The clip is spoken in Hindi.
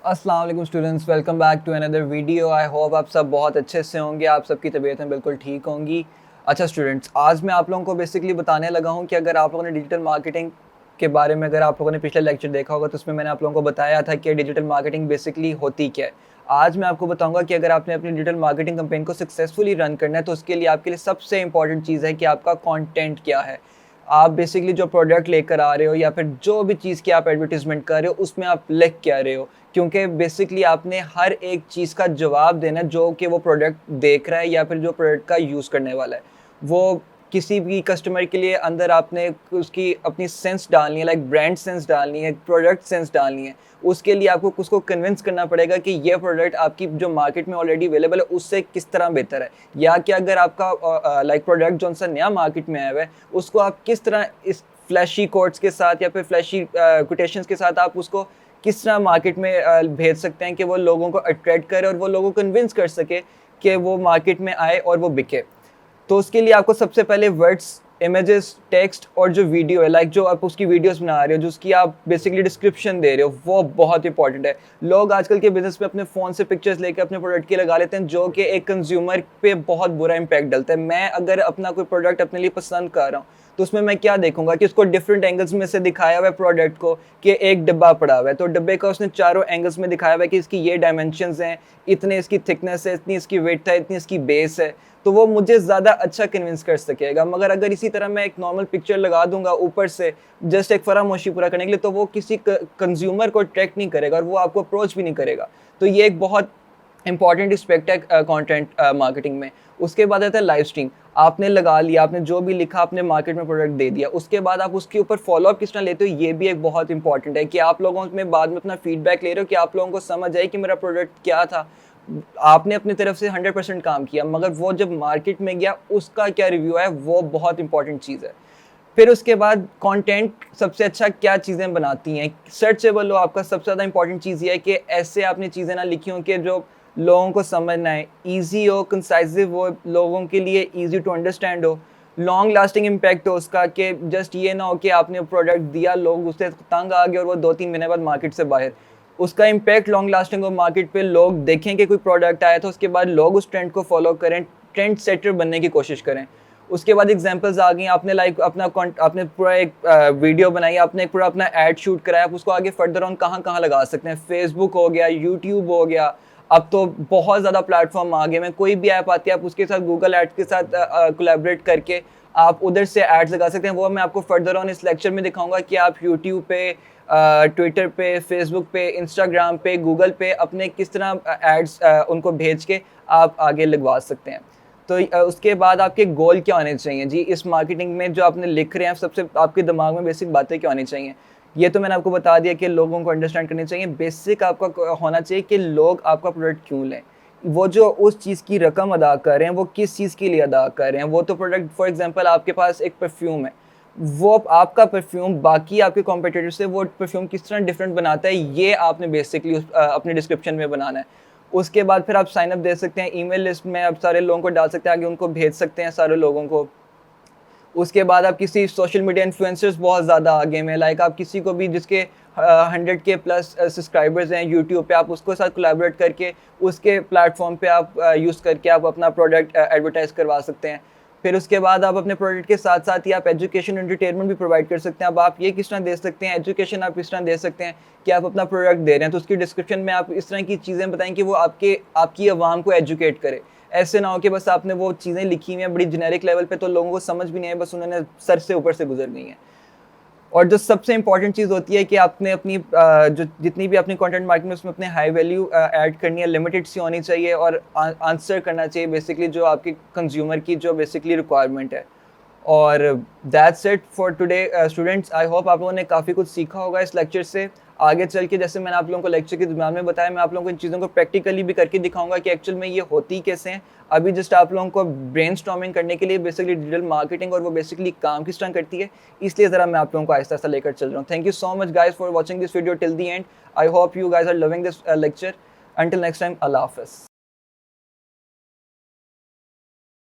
अस्सलाम वालेकुम students, welcome back to another video. I hope आप सब बहुत अच्छे से होंगे, आप सबकी तबीयतें बिल्कुल ठीक होंगी। अच्छा स्टूडेंट्स, आज मैं आप लोगों को बेसिकली बताने लगा हूं कि अगर आप लोगों ने डिजिटल मार्केटिंग के बारे में अगर आप लोगों ने पिछले लेक्चर देखा होगा तो उसमें मैंने आप लोगों को बताया था कि डिजिटल मार्केटिंग बेसिकली होती क्या है। आज मैं आपको बताऊंगा कि अगर आपने अपनी डिजिटल मार्केटिंग कैंपेन को सक्सेसफुली रन करना है तो उसके लिए आपके लिए सबसे इंपॉर्टेंट चीज़ है कि आपका कंटेंट क्या है। आप बेसिकली जो प्रोडक्ट लेकर आ रहे हो या फिर जो भी चीज़ की आप एडवर्टीजमेंट कर रहे हो उसमें आप लिख क्या रहे हो, क्योंकि बेसिकली आपने हर एक चीज़ का जवाब देना जो कि वो प्रोडक्ट देख रहा है या फिर जो प्रोडक्ट का यूज़ करने वाला है। वो किसी भी कस्टमर के लिए अंदर आपने उसकी अपनी सेंस डालनी है, लाइक ब्रांड सेंस डालनी है, प्रोडक्ट सेंस डालनी है। उसके लिए आपको उसको कन्विंस करना पड़ेगा कि ये प्रोडक्ट आपकी जो मार्केट में ऑलरेडी अवेलेबल है उससे किस तरह बेहतर है, या कि अगर आपका लाइक प्रोडक्ट जो सा नया मार्केट में आया हुआ है उसको आप किस तरह इस फ्लैशी कोट्स के साथ या फिर फ्लैशी कोटेशंस के साथ आप उसको किस तरह मार्केट में भेज सकते हैं कि वो लोगों को अट्रैक्ट करे और वो लोगों को कन्विंस कर सके कि वो मार्केट में आए और वो बिके। तो उसके लिए आपको सबसे पहले वर्ड्स, इमेजेस, टेक्स्ट और जो वीडियो है, लाइक जो आप उसकी वीडियोस बना रहे हो, जो उसकी आप बेसिकली डिस्क्रिप्शन दे रहे हो, वो बहुत इंपॉर्टेंट है। लोग आजकल के बिजनेस में अपने फ़ोन से पिक्चर्स लेकर अपने प्रोडक्ट की लगा लेते हैं जो कि एक कंज्यूमर पे बहुत बुरा इंपैक्ट डालता है। मैं अगर अपना कोई प्रोडक्ट अपने लिए पसंद कर रहा हूँ तो उसमें मैं क्या देखूंगा कि उसको डिफरेंट एंगल्स में से दिखाया हुआ है प्रोडक्ट को, कि एक डिब्बा पड़ा हुआ है तो डिब्बे का उसने चारों एंगल्स में दिखाया हुआ है कि इसकी ये डायमेंशंस हैं, इतने इसकी थिकनेस है, इतनी इसकी वेट है, इतनी इसकी बेस है, तो वो मुझे ज़्यादा अच्छा कन्विंस कर सकेगा। मगर अगर इसी तरह मैं एक नॉर्मल पिक्चर लगा दूंगा ऊपर से जस्ट एक फरामोशी पूरा करने के लिए, तो वो किसी कंज्यूमर को अट्रैक्ट नहीं करेगा और वो आपको अप्रोच भी नहीं करेगा। तो ये एक बहुत इंपॉर्टेंट एस्पेक्ट है कंटेंट मार्केटिंग में। उसके बाद आता है लाइव स्ट्रीम। आपने लगा लिया, आपने जो भी लिखा आपने मार्केट में प्रोडक्ट दे दिया, उसके बाद आप उसके ऊपर फॉलोअप किस तरह लेते हो, ये भी एक बहुत इंपॉर्टेंट है कि आप लोगों में बाद में अपना फीडबैक ले रहे हो कि आप लोगों को समझ आए कि मेरा प्रोडक्ट क्या था। आपने अपनी तरफ से 100% काम किया, मगर वो जब मार्केट में गया उसका क्या रिव्यू है, वो बहुत इंपॉर्टेंट चीज़ है। फिर उसके बाद कंटेंट सबसे अच्छा क्या चीज़ें बनाती हैं, सर्चेबल हो। आपका सबसे ज़्यादा इंपॉर्टेंट चीज़ ये है कि ऐसे आपने चीज़ें ना लिखी हों कि जो लोगों को समझना है, ईजी हो, कंसाइसिव हो, लोगों के लिए ईजी टू अंडरस्टैंड हो, लॉन्ग लास्टिंग इम्पैक्ट हो उसका, कि जस्ट ये ना हो कि आपने प्रोडक्ट दिया, लोग उससे तंग आ गए और वो 2-3 महीने बाद मार्केट से बाहर। उसका इम्पैक्ट लॉन्ग लास्टिंग हो, मार्केट पे लोग देखें कि कोई प्रोडक्ट आया तो उसके बाद लोग उस ट्रेंड को फॉलो करें, ट्रेंड सेटर बनने की कोशिश करें। उसके बाद एग्जांपल्स आ गई, आपने लाइक आपने पूरा एक वीडियो बनाई, आपने एक पूरा अपना ऐड शूट कराया, आप उसको आगे फर्दर ऑन कहाँ कहाँ लगा सकते हैं। फेसबुक हो गया, यूट्यूब हो गया, अब तो बहुत ज़्यादा प्लेटफॉर्म आ गए हैं। कोई भी ऐप आती है आप उसके साथ गूगल एड्स के साथ कोलैबोरेट करके आप उधर से एड्स लगा सकते हैं। वो मैं आपको फर्दर ऑन इस लेक्चर में दिखाऊंगा कि आप यूट्यूब पे, ट्विटर पे, फेसबुक पे, इंस्टाग्राम पे, गूगल पे अपने किस तरह एड्स उनको भेज के आप आगे लगवा सकते हैं। तो उसके बाद आपके गोल क्या होने चाहिए जी इस मार्केटिंग में, जो आपने लिख रहे हैं सबसे आपके दिमाग में बेसिक बातें क्या होनी चाहिए। ये तो मैंने आपको बता दिया कि लोगों को अंडरस्टैंड करनी चाहिए। बेसिक आपका होना चाहिए कि लोग आपका प्रोडक्ट क्यों लें, वो जो उस चीज़ की रकम अदा कर रहे हैं वो किस चीज़ के लिए अदा कर रहे हैं। वो तो प्रोडक्ट, फॉर एग्जांपल आपके पास एक परफ्यूम है, वो आपका परफ्यूम बाकी आपके कॉम्पिटिटर से वो परफ्यूम किस तरह डिफरेंट बनाता है, ये आपने बेसिकली अपने डिस्क्रिप्शन में बनाना है। उसके बाद फिर आप साइन अप दे सकते हैं, ईमेल लिस्ट में आप सारे लोगों को डाल सकते हैं, आगे उनको भेज सकते हैं सारे लोगों को। उसके बाद आप किसी सोशल मीडिया इन्फ्लुएंसर्स बहुत ज़्यादा आगे में, लाइक आप किसी को भी जिसके 100K प्लस सब्सक्राइबर्स हैं यूट्यूब पे, आप उसको साथ कोलैबोरेट करके उसके प्लेटफॉर्म पे आप यूज़ करके आप अपना प्रोडक्ट एडवर्टाइज करवा सकते हैं। फिर उसके बाद आप अपने प्रोडक्ट के साथ साथ ही आप एजुकेशन एंटरटेनमेंट भी प्रोवाइड कर सकते हैं। अब आप ये किस तरह दे सकते हैं, एजुकेशन आप इस तरह दे सकते हैं कि आप अपना प्रोडक्ट दे रहे हैं तो उसकी डिस्क्रिप्शन में आप इस तरह की चीज़ें बताएं कि वो आपकी आवाम को एजुकेट करे। ऐसे ना हो कि बस आपने वो चीज़ें लिखी हुई हैं बड़ी जेनेरिक लेवल पे तो लोगों को समझ भी नहीं है, बस उन्होंने सर से ऊपर से गुजर गई हैं। और जो सबसे इंपॉर्टेंट चीज़ होती है कि आपने अपनी जो जितनी भी अपनी कंटेंट मार्केटिंग में उसमें अपने हाई वैल्यू ऐड करनी है, लिमिटेड सी होनी चाहिए और आंसर करना चाहिए बेसिकली जो आपके कंज्यूमर की जो बेसिकली रिक्वायरमेंट है। और that's it for today students. I hope आप लोगों ने काफ़ी कुछ सीखा होगा इस लेक्चर से। आगे चल के जैसे मैंने आप लोगों को लेक्चर के दरम्यान में बताया, मैं आप लोगों को इन चीज़ों को प्रैक्टिकली भी करके दिखाऊंगा कि एक्चुअल में ये होती कैसे हैं। अभी जस्ट आप लोगों को ब्रेनस्टॉर्मिंग करने के लिए बेसिकली डिजिटल मार्केटिंग और वो बेसिकली काम किस तरह करती है, इसलिए ज़रा मैं आप लोगों को आहिस्ता आहिस्ता लेकर चल रहा हूँ। Thank you so much guys for watching this video till the end. I hope you guys are loving this lecture. Until next time, अल्लाह हाफ़िज़।